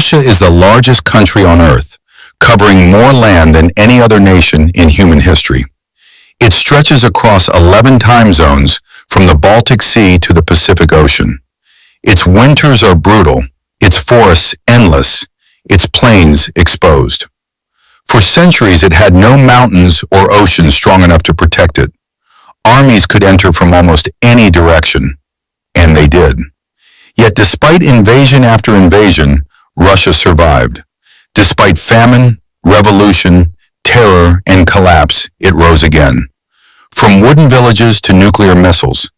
Russia is the largest country on Earth, covering more land than any other nation in human history. It stretches across 11 time zones from the Baltic Sea to the Pacific Ocean. Its winters are brutal, its forests endless, its plains exposed. For centuries it had no mountains or oceans strong enough to protect it. Armies could enter from almost any direction, and they did. Yet despite invasion after invasion, Russia survived. Despite famine, revolution, terror, and collapse, it rose again. From wooden villages to nuclear missiles,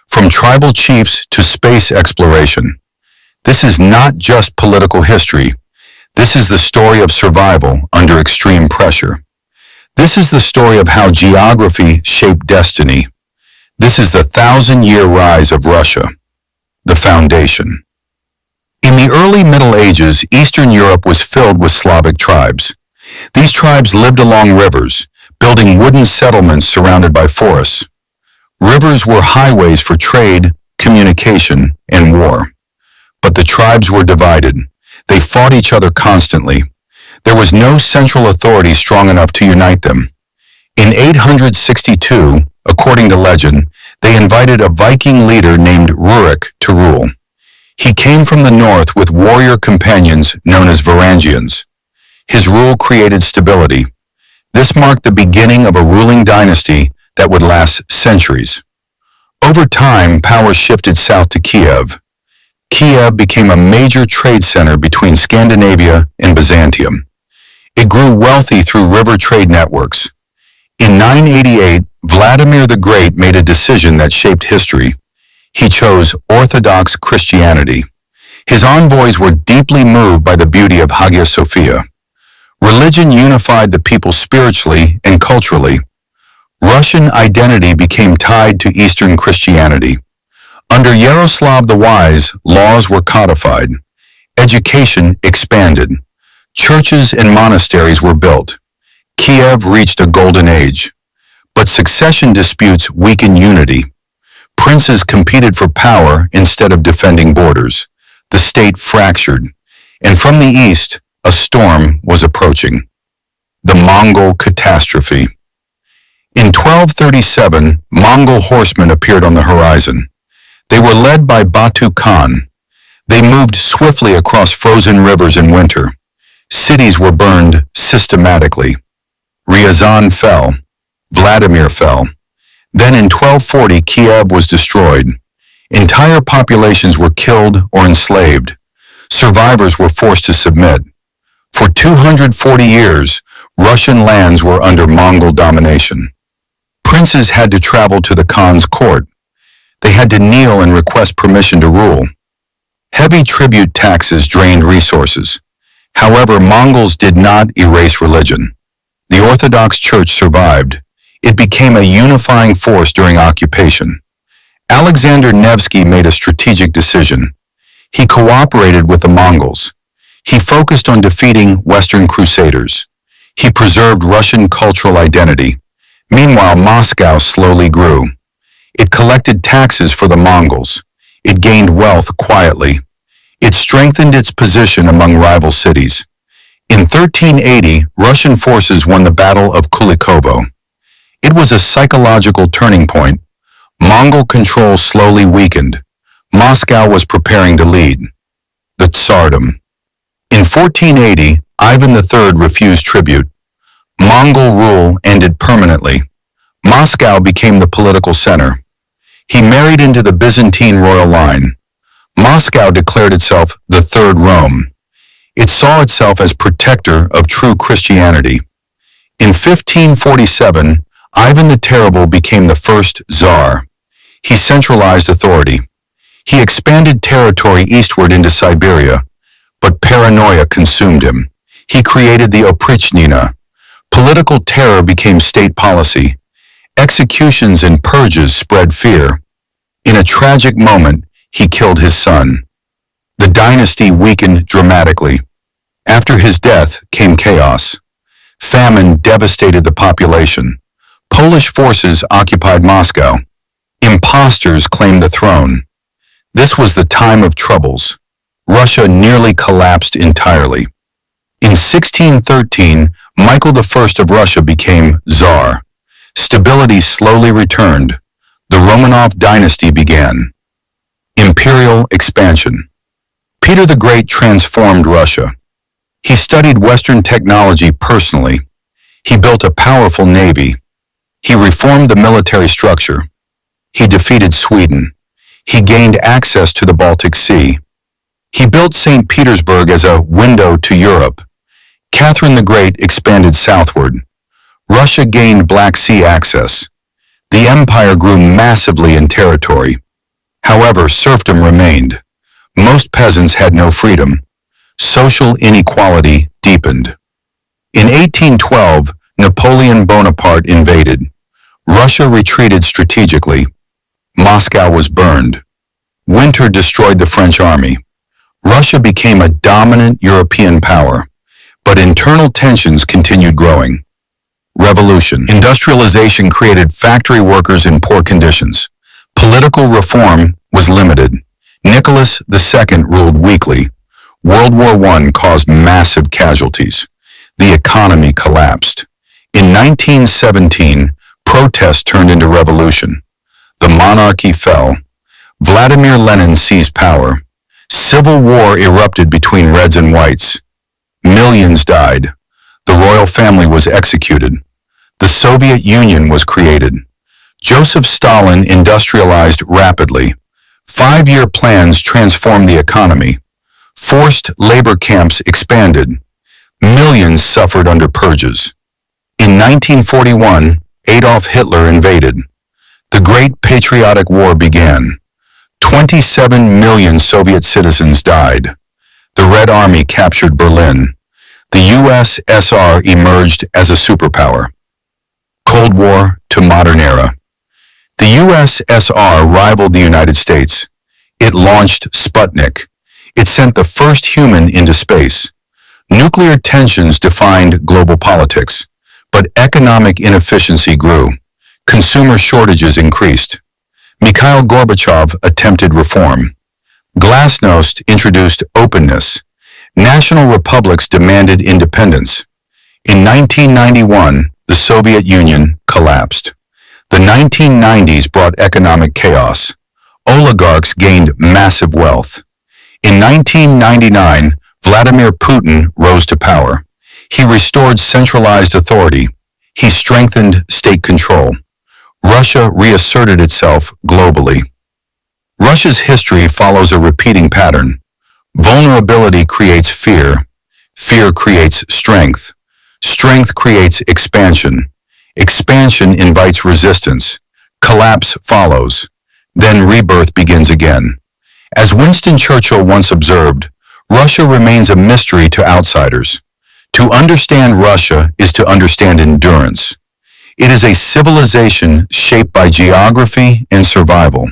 from tribal chiefs to space exploration. This is not just political history. This is the story of survival under extreme pressure. This is the story of how geography shaped destiny. This is the 1,000-year rise of Russia, the foundation. In the early Middle Ages, Eastern Europe was filled with Slavic tribes. These tribes lived along rivers, building wooden settlements surrounded by forests. Rivers were highways for trade, communication, and war. But the tribes were divided. They fought each other constantly. There was no central authority strong enough to unite them. In 862, according to legend, they invited a Viking leader named Rurik to rule. He came from the north with warrior companions known as Varangians. His rule created stability. This marked the beginning of a ruling dynasty that would last centuries. Over time, power shifted south to Kiev. Kiev became a major trade center between Scandinavia and Byzantium. It grew wealthy through river trade networks. In 988, Vladimir the Great made a decision that shaped history. He chose Orthodox Christianity. His envoys were deeply moved by the beauty of Hagia Sophia. Religion unified the people spiritually and culturally. Russian identity became tied to Eastern Christianity. Under Yaroslav the Wise, laws were codified. Education expanded. Churches and monasteries were built. Kiev reached a golden age. But succession disputes weakened unity. Princes competed for power instead of defending borders. The state fractured. And from the east, a storm was approaching. The Mongol catastrophe. In 1237, Mongol horsemen appeared on the horizon. They were led by Batu Khan. They moved swiftly across frozen rivers in winter. Cities were burned systematically. Ryazan fell. Vladimir fell. Then in 1240, Kiev was destroyed. Entire populations were killed or enslaved. Survivors were forced to submit. For 240 years, Russian lands were under Mongol domination. Princes had to travel to the Khan's court. They had to kneel and request permission to rule. Heavy tribute taxes drained resources. However, Mongols did not erase religion. The Orthodox Church survived. It became a unifying force during occupation. Alexander Nevsky made a strategic decision. He cooperated with the Mongols. He focused on defeating Western crusaders. He preserved Russian cultural identity. Meanwhile, Moscow slowly grew. It collected taxes for the Mongols. It gained wealth quietly. It strengthened its position among rival cities. In 1380, Russian forces won the Battle of Kulikovo. It was a psychological turning point. Mongol control slowly weakened. Moscow was preparing to lead. The Tsardom. In 1480, Ivan III refused tribute. Mongol rule ended permanently. Moscow became the political center. He married into the Byzantine royal line. Moscow declared itself the Third Rome. It saw itself as protector of true Christianity. In 1547, Ivan the Terrible became the first Tsar. He centralized authority. He expanded territory eastward into Siberia, but paranoia consumed him. He created the Oprichnina. Political terror became state policy. Executions and purges spread fear. In a tragic moment, he killed his son. The dynasty weakened dramatically. After his death came chaos. Famine devastated the population. Polish forces occupied Moscow. Impostors claimed the throne. This was the time of troubles. Russia nearly collapsed entirely. In 1613, Michael I of Russia became Tsar. Stability slowly returned. The Romanov dynasty began. Imperial expansion. Peter the Great transformed Russia. He studied Western technology personally. He built a powerful navy. He reformed the military structure. He defeated Sweden. He gained access to the Baltic Sea. He built St. Petersburg as a window to Europe. Catherine the Great expanded southward. Russia gained Black Sea access. The empire grew massively in territory. However, serfdom remained. Most peasants had no freedom. Social inequality deepened. In 1812, Napoleon Bonaparte invaded. Russia retreated strategically. Moscow was burned. Winter destroyed the French army. Russia became a dominant European power, but internal tensions continued growing. Revolution. Industrialization created factory workers in poor conditions. Political reform was limited. Nicholas II ruled weakly. World War I caused massive casualties. The economy collapsed. In 1917, protests turned into revolution. The monarchy fell. Vladimir Lenin seized power. Civil war erupted between Reds and Whites. Millions died. The royal family was executed. The Soviet Union was created. Joseph Stalin industrialized rapidly. 5-year plans transformed the economy. Forced labor camps expanded. Millions suffered under purges. In 1941, Adolf Hitler invaded. The Great Patriotic War began. 27 million Soviet citizens died. The Red Army captured Berlin. The USSR emerged as a superpower. Cold War to modern era. The USSR rivaled the United States. It launched Sputnik. It sent the first human into space. Nuclear tensions defined global politics, but economic inefficiency grew. Consumer shortages increased. Mikhail Gorbachev attempted reform. Glasnost introduced openness. National republics demanded independence. In 1991, the Soviet Union collapsed. The 1990s brought economic chaos. Oligarchs gained massive wealth. In 1999, Vladimir Putin rose to power. He restored centralized authority. He strengthened state control. Russia reasserted itself globally. Russia's history follows a repeating pattern. Vulnerability creates fear. Fear creates strength. Strength creates expansion. Expansion invites resistance. Collapse follows. Then rebirth begins again. As Winston Churchill once observed, Russia remains a mystery to outsiders. To understand Russia is to understand endurance. It is a civilization shaped by geography and survival.